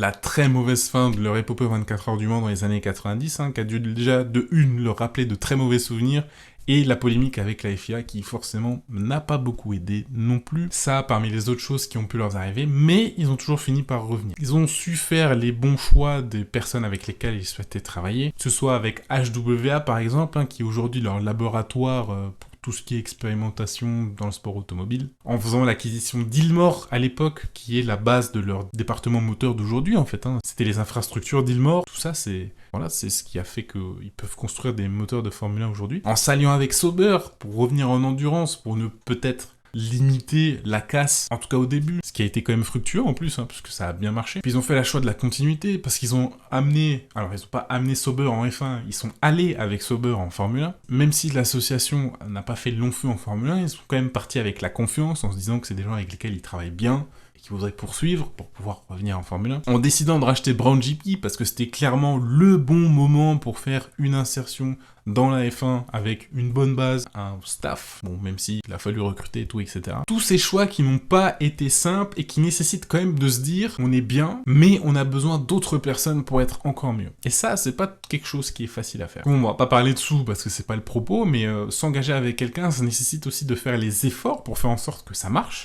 la très mauvaise fin de leur épopée 24 heures du Mans dans les années 90, qui a dû déjà de une leur rappeler de très mauvais souvenirs, et la polémique avec la FIA qui forcément n'a pas beaucoup aidé non plus. Ça parmi les autres choses qui ont pu leur arriver, mais ils ont toujours fini par revenir. Ils ont su faire les bons choix des personnes avec lesquelles ils souhaitaient travailler, que ce soit avec HWA par exemple, qui est aujourd'hui leur laboratoire pour tout ce qui est expérimentation dans le sport automobile, en faisant l'acquisition d'Ilmor à l'époque, qui est la base de leur département moteur d'aujourd'hui en fait. C'était les infrastructures d'Ilmor, tout ça c'est ce qui a fait qu'ils peuvent construire des moteurs de Formule 1 aujourd'hui. En s'alliant avec Sauber pour revenir en endurance, pour ne peut-être limiter la casse, en tout cas au début, ce qui a été quand même fructueux en plus, parce que ça a bien marché. Puis ils ont fait la choix de la continuité, parce qu'ils ont amené, alors ils ont pas amené Sauber en F1, ils sont allés avec Sauber en Formule 1, même si l'association n'a pas fait le long feu en Formule 1, ils sont quand même partis avec la confiance, en se disant que c'est des gens avec lesquels ils travaillent bien, qu'il faudrait poursuivre pour pouvoir revenir en Formule 1. En décidant de racheter Brown GP, parce que c'était clairement le bon moment pour faire une insertion dans la F1 avec une bonne base, un staff, bon même si il a fallu recruter et tout, etc. Tous ces choix qui n'ont pas été simples et qui nécessitent quand même de se dire on est bien, mais on a besoin d'autres personnes pour être encore mieux. Et ça, c'est pas quelque chose qui est facile à faire. Bon, on va pas parler de sous parce que c'est pas le propos, mais s'engager avec quelqu'un, ça nécessite aussi de faire les efforts pour faire en sorte que ça marche.